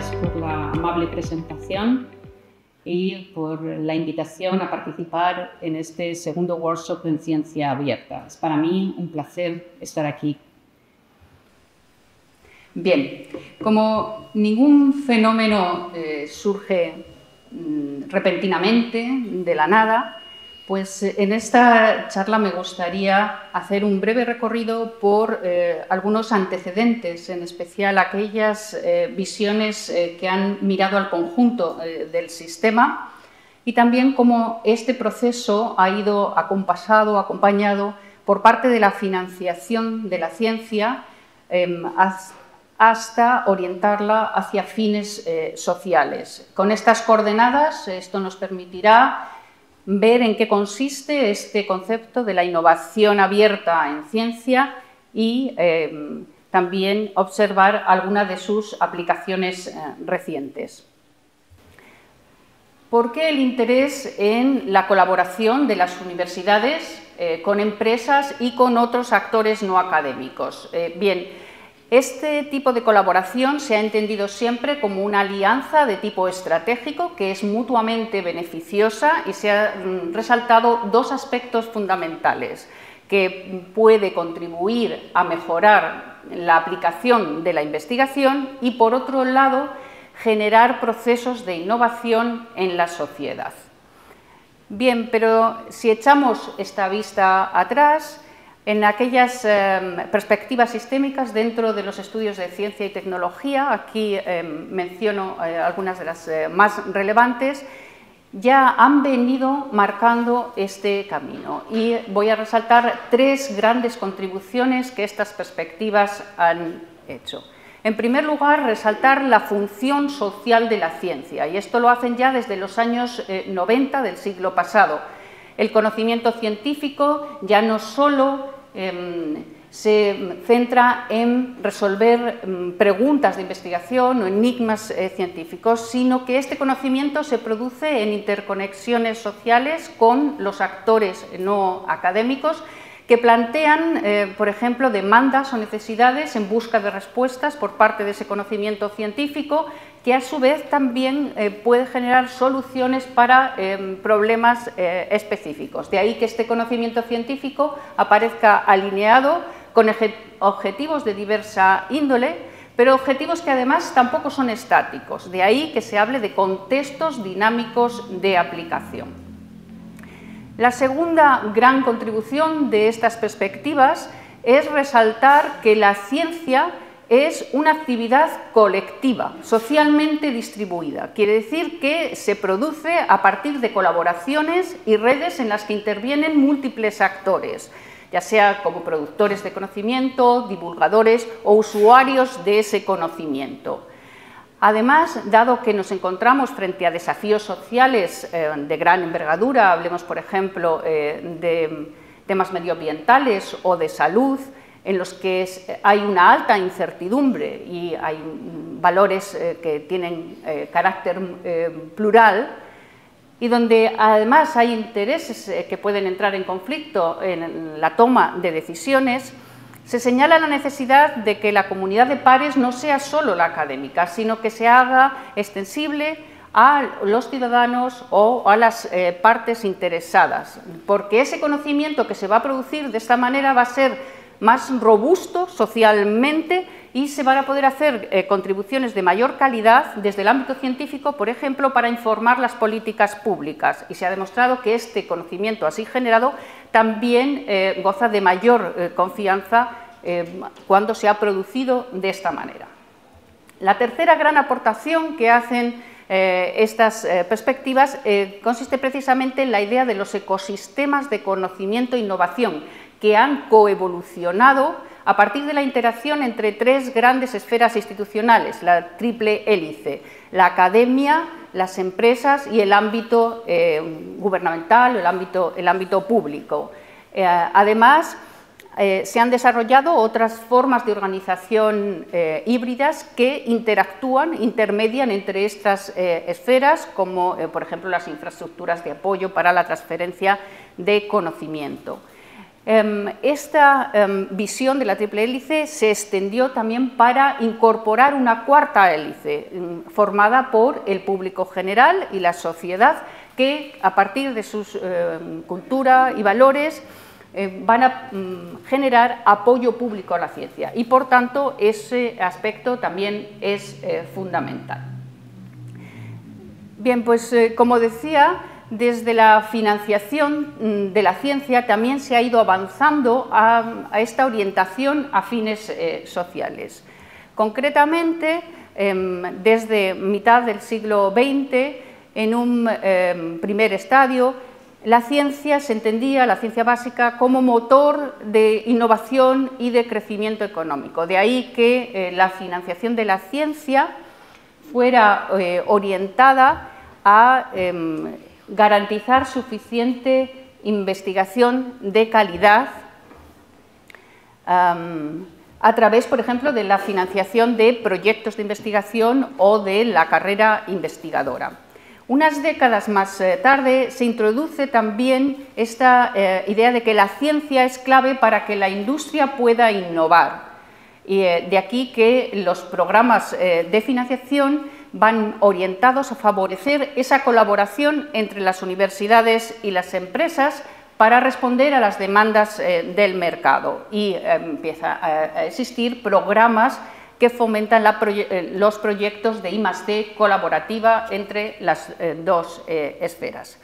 gracias por la amable presentación y por la invitación a participar en este segundo workshop en Ciencia Abierta. Es para mí un placer estar aquí. Bien, como ningún fenómeno surge repentinamente, de la nada, pues en esta charla me gustaría hacer un breve recorrido por algunos antecedentes, en especial aquellas visiones que han mirado al conjunto del sistema y también cómo este proceso ha ido acompañado por parte de la financiación de la ciencia hasta orientarla hacia fines sociales. Con estas coordenadas, esto nos permitirá ver en qué consiste este concepto de la innovación abierta en ciencia y también observar algunas de sus aplicaciones recientes. ¿Por qué el interés en la colaboración de las universidades con empresas y con otros actores no académicos? Bien, este tipo de colaboración se ha entendido siempre como una alianza de tipo estratégico que es mutuamente beneficiosa y se han resaltado dos aspectos fundamentales que puede contribuir a mejorar la aplicación de la investigación y, por otro lado, generar procesos de innovación en la sociedad. Bien, pero si echamos esta vista atrás, en aquellas perspectivas sistémicas dentro de los estudios de ciencia y tecnología, aquí menciono algunas de las más relevantes, ya han venido marcando este camino y voy a resaltar tres grandes contribuciones que estas perspectivas han hecho. En primer lugar, resaltar la función social de la ciencia, y esto lo hacen ya desde los años 90 del siglo pasado. El conocimiento científico ya no solo se centra en resolver preguntas de investigación o enigmas científicos, sino que este conocimiento se produce en interconexiones sociales con los actores no académicos que plantean, por ejemplo, demandas o necesidades en busca de respuestas por parte de ese conocimiento científico, que a su vez también puede generar soluciones para problemas específicos. De ahí que este conocimiento científico aparezca alineado con objetivos de diversa índole, pero objetivos que además tampoco son estáticos. De ahí que se hable de contextos dinámicos de aplicación. La segunda gran contribución de estas perspectivas es resaltar que la ciencia es una actividad colectiva, socialmente distribuida. Quiere decir que se produce a partir de colaboraciones y redes en las que intervienen múltiples actores, ya sea como productores de conocimiento, divulgadores o usuarios de ese conocimiento. Además, dado que nos encontramos frente a desafíos sociales de gran envergadura, hablemos, por ejemplo, de temas medioambientales o de salud, en los que hay una alta incertidumbre y hay valores que tienen carácter plural, y donde además hay intereses que pueden entrar en conflicto en la toma de decisiones, se señala la necesidad de que la comunidad de pares no sea solo la académica, sino que se haga extensible a los ciudadanos o a las partes interesadas, porque ese conocimiento que se va a producir de esta manera va a ser más robusto socialmente y se van a poder hacer contribuciones de mayor calidad desde el ámbito científico, por ejemplo, para informar las políticas públicas. Y se ha demostrado que este conocimiento así generado también goza de mayor confianza cuando se ha producido de esta manera. La tercera gran aportación que hacen estas perspectivas consiste precisamente en la idea de los ecosistemas de conocimiento e innovación que han coevolucionado a partir de la interacción entre tres grandes esferas institucionales, la triple hélice: la academia, las empresas y el ámbito gubernamental, el ámbito público. Además, se han desarrollado otras formas de organización híbridas que intermedian entre estas esferas, como por ejemplo las infraestructuras de apoyo para la transferencia de conocimiento. Esta visión de la triple hélice se extendió también para incorporar una cuarta hélice formada por el público general y la sociedad que, a partir de su cultura y valores, van a generar apoyo público a la ciencia y, por tanto, ese aspecto también es fundamental. Bien, pues como decía, desde la financiación de la ciencia también se ha ido avanzando a esta orientación a fines sociales. Concretamente, desde mitad del siglo XX, en un primer estadio, la ciencia se entendía, la ciencia básica, como motor de innovación y de crecimiento económico. De ahí que la financiación de la ciencia fuera orientada a garantizar suficiente investigación de calidad a través, por ejemplo, de la financiación de proyectos de investigación o de la carrera investigadora. Unas décadas más tarde se introduce también esta idea de que la ciencia es clave para que la industria pueda innovar. Y de aquí que los programas de financiación van orientados a favorecer esa colaboración entre las universidades y las empresas para responder a las demandas del mercado, y empieza a existir programas que fomentan los proyectos de I+D colaborativa entre las dos esferas.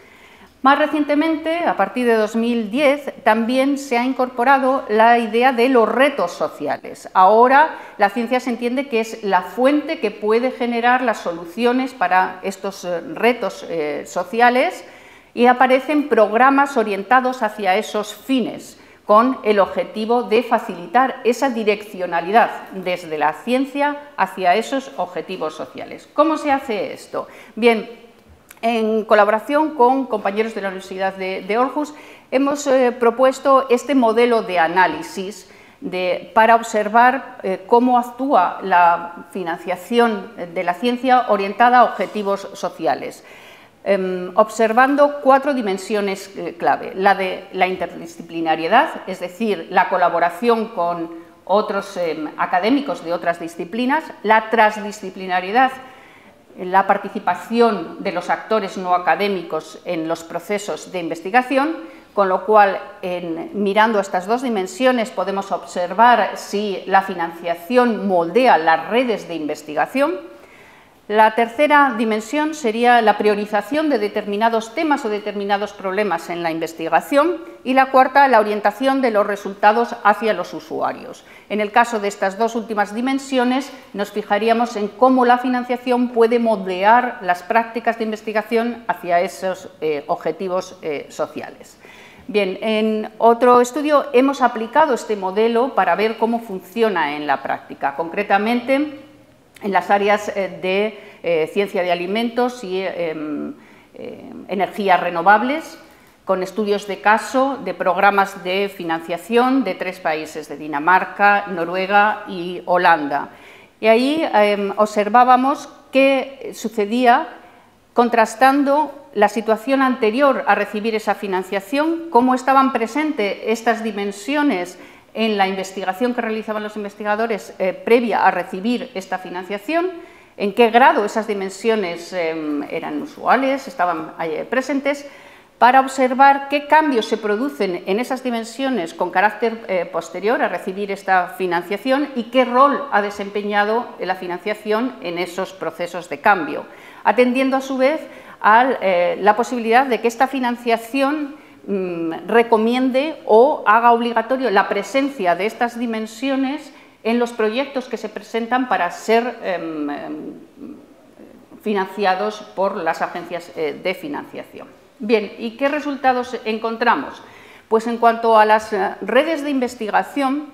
Más recientemente, a partir de 2010, también se ha incorporado la idea de los retos sociales. Ahora la ciencia se entiende que es la fuente que puede generar las soluciones para estos retos sociales, y aparecen programas orientados hacia esos fines, con el objetivo de facilitar esa direccionalidad desde la ciencia hacia esos objetivos sociales. ¿Cómo se hace esto? Bien, en colaboración con compañeros de la Universidad de Aarhus, hemos propuesto este modelo de análisis para observar cómo actúa la financiación de la ciencia orientada a objetivos sociales, observando 4 dimensiones clave: la de la interdisciplinariedad, es decir, la colaboración con otros académicos de otras disciplinas; la transdisciplinariedad, la participación de los actores no académicos en los procesos de investigación, con lo cual, mirando estas 2 dimensiones, podemos observar si la financiación moldea las redes de investigación. La tercera dimensión sería la priorización de determinados temas o determinados problemas en la investigación, y la cuarta, la orientación de los resultados hacia los usuarios. En el caso de estas 2 últimas dimensiones, nos fijaríamos en cómo la financiación puede moldear las prácticas de investigación hacia esos objetivos sociales. Bien, en otro estudio hemos aplicado este modelo para ver cómo funciona en la práctica, concretamente en las áreas de ciencia de alimentos y energías renovables, con estudios de caso de programas de financiación de 3 países, de Dinamarca, Noruega y Holanda. Y ahí observábamos qué sucedía contrastando la situación anterior a recibir esa financiación, cómo estaban presentes estas dimensiones en la investigación que realizaban los investigadores previa a recibir esta financiación, en qué grado esas dimensiones eran usuales, estaban presentes, para observar qué cambios se producen en esas dimensiones con carácter posterior a recibir esta financiación y qué rol ha desempeñado la financiación en esos procesos de cambio, atendiendo a su vez a la posibilidad de que esta financiación recomiende o haga obligatorio la presencia de estas dimensiones en los proyectos que se presentan para ser financiados por las agencias de financiación. Bien, ¿y qué resultados encontramos? Pues en cuanto a las redes de investigación,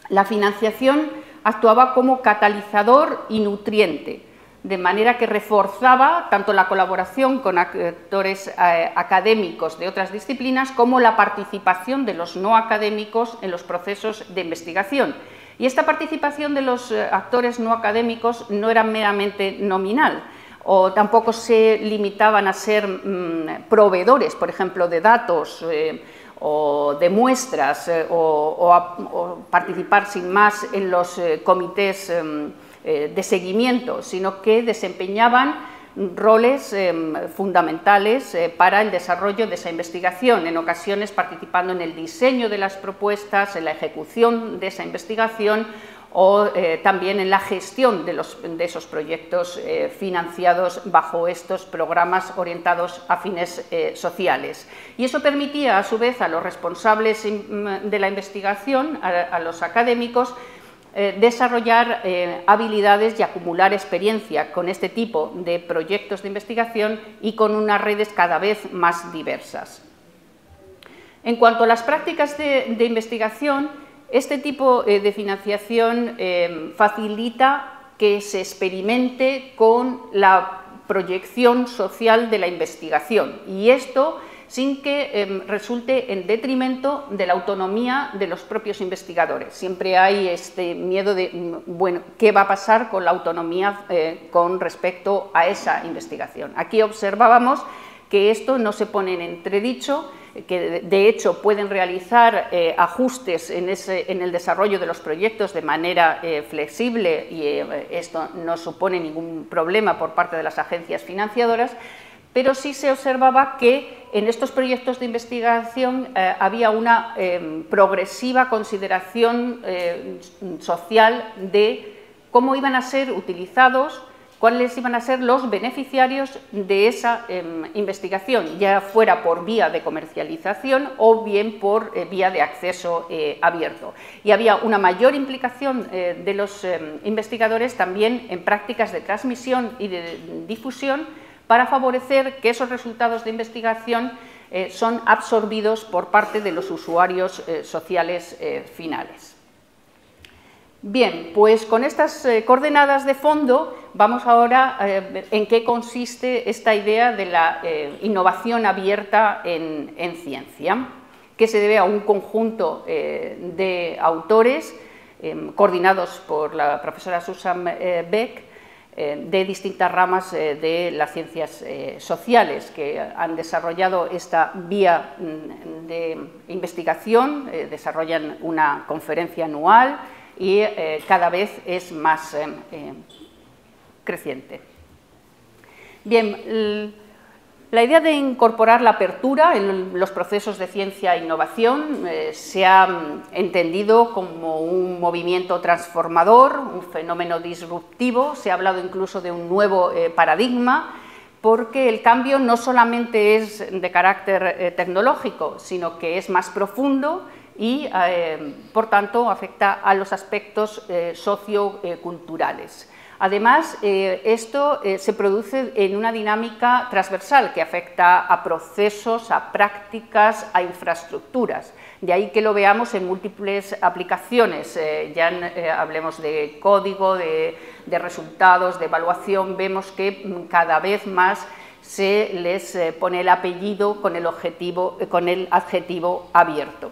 la financiación actuaba como catalizador y nutriente, de manera que reforzaba tanto la colaboración con actores académicos de otras disciplinas como la participación de los no académicos en los procesos de investigación. Y esta participación de los actores no académicos no era meramente nominal, o tampoco se limitaban a ser proveedores, por ejemplo, de datos o de muestras o participar sin más en los comités de seguimiento, sino que desempeñaban roles fundamentales para el desarrollo de esa investigación, en ocasiones participando en el diseño de las propuestas, en la ejecución de esa investigación o también en la gestión de esos proyectos financiados bajo estos programas orientados a fines sociales. Y eso permitía, a su vez, a los responsables de la investigación, a los académicos, desarrollar habilidades y acumular experiencia con este tipo de proyectos de investigación y con unas redes cada vez más diversas. En cuanto a las prácticas de investigación, este tipo de financiación facilita que se experimente con la proyección social de la investigación, y esto sin que resulte en detrimento de la autonomía de los propios investigadores. Siempre hay este miedo de, bueno, ¿qué va a pasar con la autonomía con respecto a esa investigación? Aquí observábamos que esto no se pone en entredicho, que de hecho pueden realizar ajustes en el desarrollo de los proyectos de manera flexible, y esto no supone ningún problema por parte de las agencias financiadoras, pero sí se observaba que en estos proyectos de investigación había una progresiva consideración social de cómo iban a ser utilizados, cuáles iban a ser los beneficiarios de esa investigación, ya fuera por vía de comercialización o bien por vía de acceso abierto. Y había una mayor implicación de los investigadores también en prácticas de transmisión y de difusión para favorecer que esos resultados de investigación son absorbidos por parte de los usuarios sociales finales. Bien, pues con estas coordenadas de fondo vamos ahora a ver en qué consiste esta idea de la innovación abierta en ciencia, que se debe a un conjunto de autores coordinados por la profesora Susan Beck, de distintas ramas de las ciencias sociales, que han desarrollado esta vía de investigación, desarrollan una conferencia anual y cada vez es más creciente. Bien, la idea de incorporar la apertura en los procesos de ciencia e innovación se ha entendido como un movimiento transformador, un fenómeno disruptivo. Se ha hablado incluso de un nuevo paradigma, porque el cambio no solamente es de carácter tecnológico, sino que es más profundo y, por tanto, afecta a los aspectos socioculturales. Además, esto se produce en una dinámica transversal que afecta a procesos, a prácticas, a infraestructuras. De ahí que lo veamos en múltiples aplicaciones, hablemos de código, de resultados, de evaluación, vemos que cada vez más se les pone el apellido con el adjetivo abierto.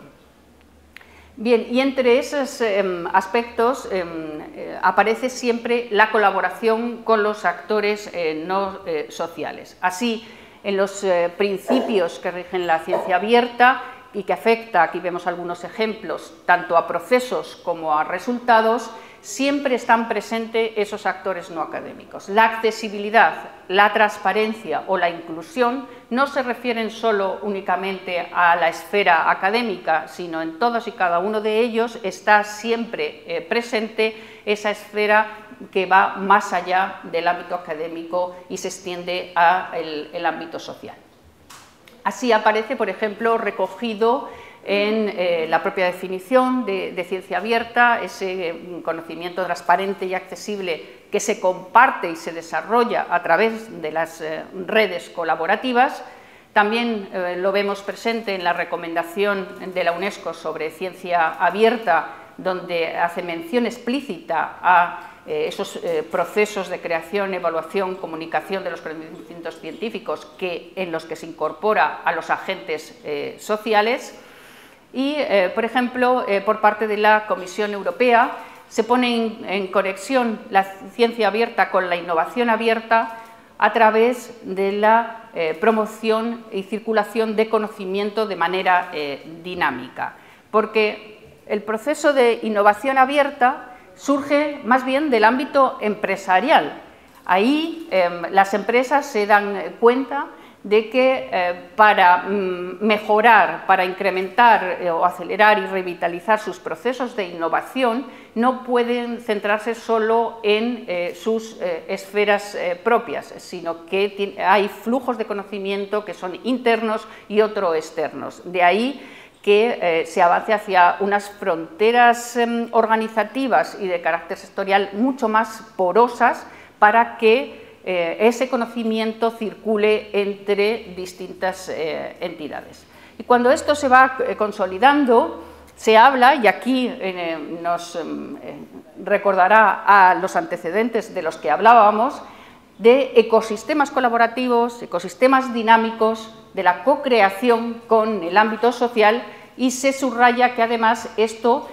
Bien, y entre esos aspectos aparece siempre la colaboración con los actores no sociales. Así, en los principios que rigen la ciencia abierta y que afecta, aquí vemos algunos ejemplos, tanto a procesos como a resultados, siempre están presentes esos actores no académicos. La accesibilidad, la transparencia o la inclusión no se refieren solo únicamente a la esfera académica, sino en todos y cada uno de ellos está siempre presente esa esfera que va más allá del ámbito académico y se extiende al ámbito social. Así aparece, por ejemplo, recogido en la propia definición de ciencia abierta, ese conocimiento transparente y accesible que se comparte y se desarrolla a través de las redes colaborativas. También lo vemos presente en la recomendación de la UNESCO sobre ciencia abierta, donde hace mención explícita a esos procesos de creación, evaluación, comunicación de los conocimientos científicos en los que se incorpora a los agentes sociales. Y, por ejemplo, por parte de la Comisión Europea se pone en conexión la ciencia abierta con la innovación abierta a través de la promoción y circulación de conocimiento de manera dinámica, porque el proceso de innovación abierta surge más bien del ámbito empresarial. Ahí las empresas se dan cuenta de que para mejorar, para incrementar o acelerar y revitalizar sus procesos de innovación, no pueden centrarse solo en sus esferas propias, sino que hay flujos de conocimiento que son internos y otros externos. De ahí que se avance hacia unas fronteras organizativas y de carácter sectorial mucho más porosas para que ese conocimiento circule entre distintas entidades. Y cuando esto se va consolidando, se habla, y aquí nos recordará a los antecedentes de los que hablábamos, de ecosistemas colaborativos, ecosistemas dinámicos, de la co-creación con el ámbito social, y se subraya que además esto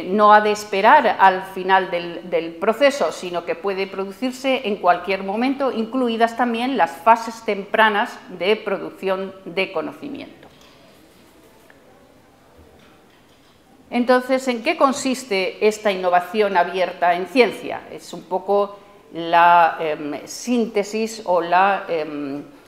no ha de esperar al final del proceso, sino que puede producirse en cualquier momento, incluidas también las fases tempranas de producción de conocimiento. Entonces, ¿en qué consiste esta innovación abierta en ciencia? Es un poco la síntesis o la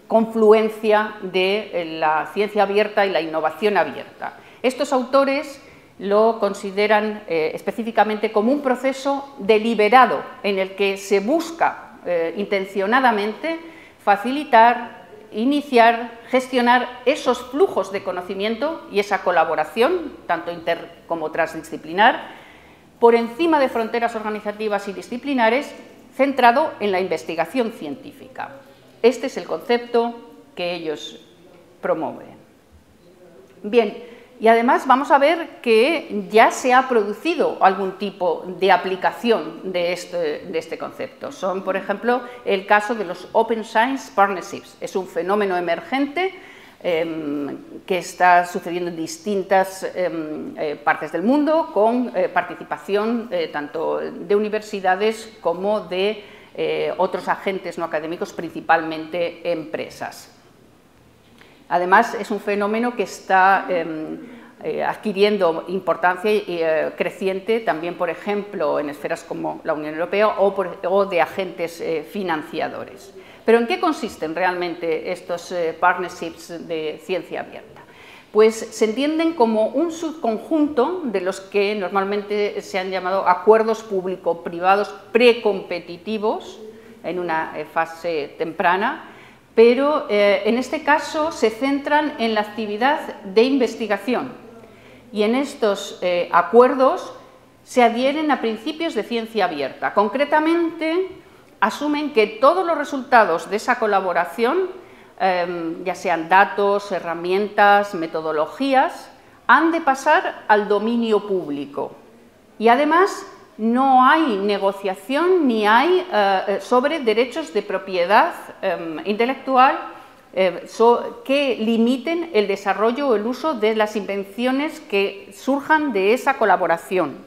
confluencia de la ciencia abierta y la innovación abierta. Estos autores lo consideran específicamente como un proceso deliberado en el que se busca intencionadamente facilitar, iniciar, gestionar esos flujos de conocimiento y esa colaboración, tanto inter como transdisciplinar, por encima de fronteras organizativas y disciplinares, centrado en la investigación científica. Este es el concepto que ellos promueven. Bien, y además vamos a ver que ya se ha producido algún tipo de aplicación de este concepto. Son, por ejemplo, el caso de los Open Science Partnerships. Es un fenómeno emergente que está sucediendo en distintas partes del mundo, con participación tanto de universidades como de otros agentes no académicos, principalmente empresas. Además, es un fenómeno que está adquiriendo importancia creciente también, por ejemplo, en esferas como la Unión Europea o de agentes financiadores. ¿Pero en qué consisten realmente estos partnerships de ciencia abierta? Pues se entienden como un subconjunto de los que normalmente se han llamado acuerdos público-privados precompetitivos en una fase temprana, pero en este caso se centran en la actividad de investigación y en estos acuerdos se adhieren a principios de ciencia abierta. Concretamente, asumen que todos los resultados de esa colaboración, ya sean datos, herramientas, metodologías, han de pasar al dominio público y además no hay negociación ni hay sobre derechos de propiedad intelectual que limiten el desarrollo o el uso de las invenciones que surjan de esa colaboración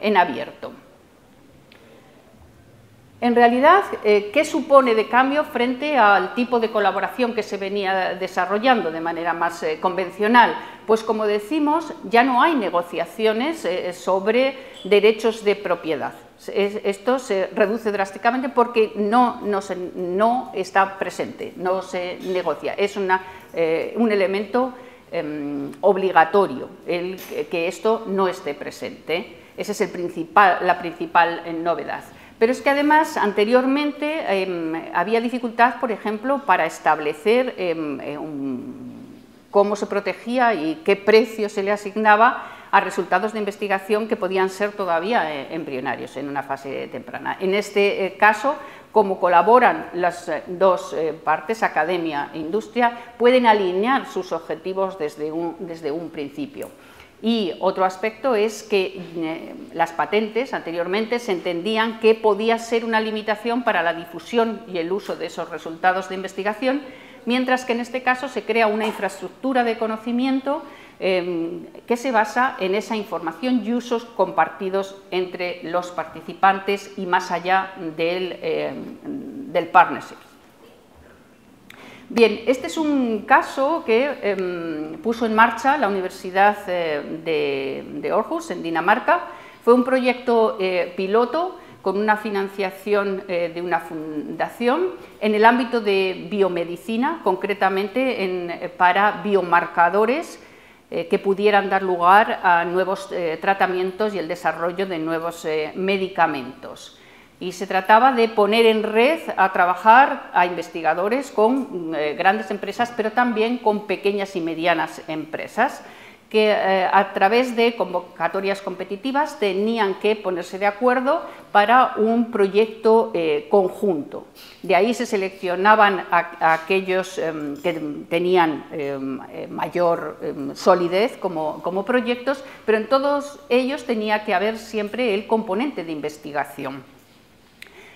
en abierto. En realidad, ¿qué supone de cambio frente al tipo de colaboración que se venía desarrollando de manera más convencional? Pues, como decimos, ya no hay negociaciones sobre derechos de propiedad. Esto se reduce drásticamente porque no está presente, no se negocia. Es un elemento obligatorio el que esto no esté presente. Esa es la principal novedad. Pero es que además anteriormente había dificultad, por ejemplo, para establecer cómo se protegía y qué precio se le asignaba a resultados de investigación que podían ser todavía embrionarios en una fase temprana. En este caso, como colaboran las dos partes, academia e industria, pueden alinear sus objetivos desde un principio. Y otro aspecto es que las patentes anteriormente se entendían que podía ser una limitación para la difusión y el uso de esos resultados de investigación, mientras que en este caso se crea una infraestructura de conocimiento que se basa en esa información y usos compartidos entre los participantes y más allá del partnership. Bien, este es un caso que puso en marcha la Universidad de Aarhus, en Dinamarca. Fue un proyecto piloto con una financiación de una fundación en el ámbito de biomedicina, concretamente para biomarcadores que pudieran dar lugar a nuevos tratamientos y el desarrollo de nuevos medicamentos. Y se trataba de poner en red a trabajar a investigadores con grandes empresas, pero también con pequeñas y medianas empresas, que a través de convocatorias competitivas tenían que ponerse de acuerdo para un proyecto conjunto. De ahí se seleccionaban a aquellos que tenían mayor solidez como proyectos, pero en todos ellos tenía que haber siempre el componente de investigación.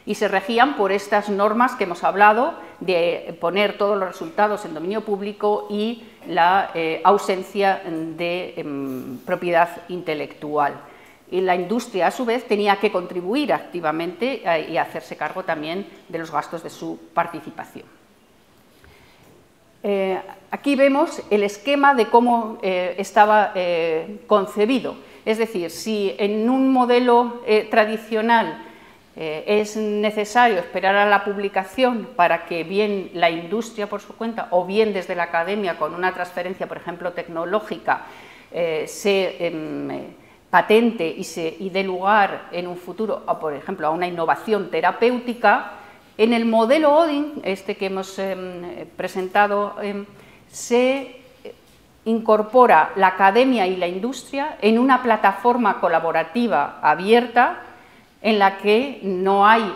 Y se regían por estas normas que hemos hablado, de poner todos los resultados en dominio público y la ausencia de propiedad intelectual. Y la industria, a su vez, tenía que contribuir activamente y hacerse cargo también de los gastos de su participación. Aquí vemos el esquema de cómo estaba concebido. Es decir, si en un modelo tradicional es necesario esperar a la publicación para que bien la industria por su cuenta o bien desde la academia con una transferencia, por ejemplo, tecnológica, se patente y dé lugar en un futuro, por ejemplo, a una innovación terapéutica. En el modelo Odin, que hemos presentado, se incorpora la academia y la industria en una plataforma colaborativa abierta en la que no hay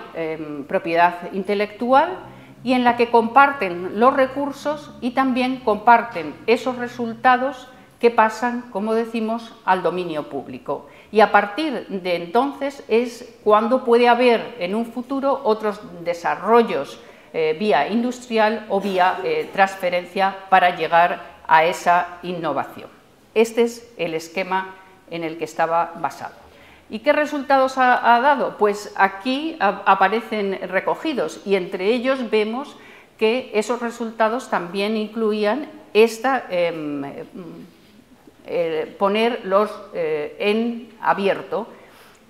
propiedad intelectual y en la que comparten los recursos y también comparten esos resultados que pasan, como decimos, al dominio público. Y a partir de entonces es cuando puede haber en un futuro otros desarrollos vía industrial o vía transferencia para llegar a esa innovación. Este es el esquema en el que estaba basado. ¿Y qué resultados ha dado? Pues aquí aparecen recogidos y entre ellos vemos que esos resultados también incluían ponerlos en abierto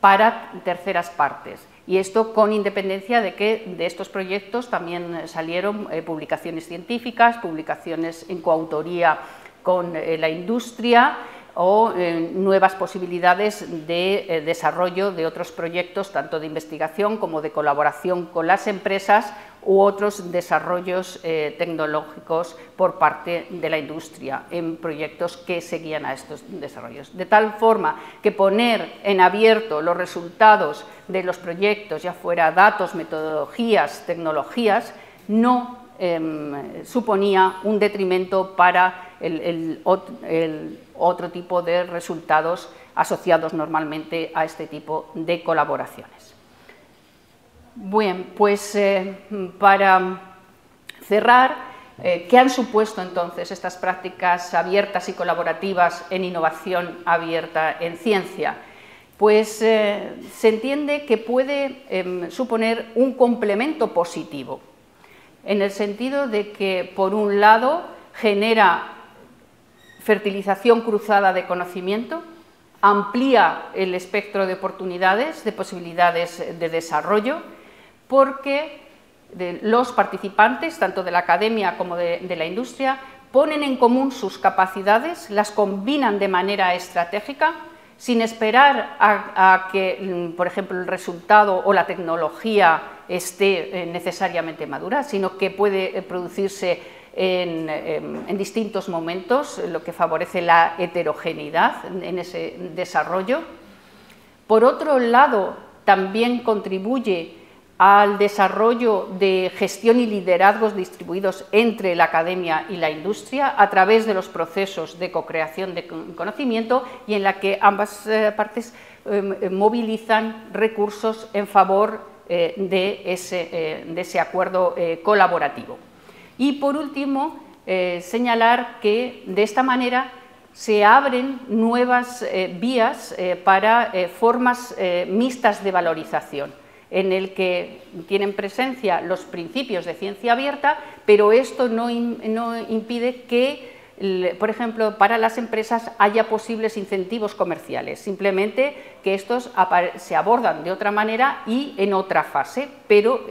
para terceras partes. Y esto con independencia de que de estos proyectos también salieron publicaciones científicas, publicaciones en coautoría con la industria, o nuevas posibilidades de desarrollo de otros proyectos, tanto de investigación como de colaboración con las empresas u otros desarrollos tecnológicos por parte de la industria en proyectos que seguían a estos desarrollos. De tal forma que poner en abierto los resultados de los proyectos, ya fuera datos, metodologías, tecnologías, no suponía un detrimento para el otro tipo de resultados asociados normalmente a este tipo de colaboraciones. Bien, pues para cerrar, ¿qué han supuesto entonces estas prácticas abiertas y colaborativas en innovación abierta en ciencia? Pues se entiende que puede suponer un complemento positivo, en el sentido de que, por un lado, genera fertilización cruzada de conocimiento, amplía el espectro de oportunidades, de posibilidades de desarrollo, porque los participantes, tanto de la academia como de la industria, ponen en común sus capacidades, las combinan de manera estratégica, sin esperar a que, por ejemplo, el resultado o la tecnología esté necesariamente madura, sino que puede producirse en distintos momentos, lo que favorece la heterogeneidad en ese desarrollo. Por otro lado, también contribuye al desarrollo de gestión y liderazgos distribuidos entre la academia y la industria a través de los procesos de co-creación de conocimiento y en la que ambas partes movilizan recursos en favor de ese acuerdo colaborativo. Y por último, señalar que de esta manera se abren nuevas vías para formas mixtas de valorización, en el que tienen presencia los principios de ciencia abierta, pero esto no impide que, por ejemplo, para las empresas haya posibles incentivos comerciales, simplemente que estos se abordan de otra manera y en otra fase, pero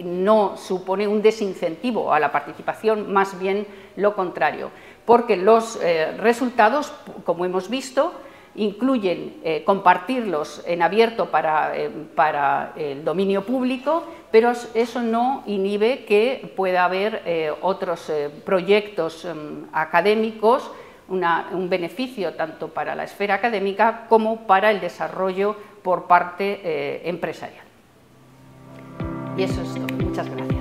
no supone un desincentivo a la participación, más bien lo contrario, porque los resultados, como hemos visto, incluyen compartirlos en abierto para el dominio público, pero eso no inhibe que pueda haber otros proyectos académicos, un beneficio tanto para la esfera académica como para el desarrollo por parte empresarial. Y eso es todo. Muchas gracias.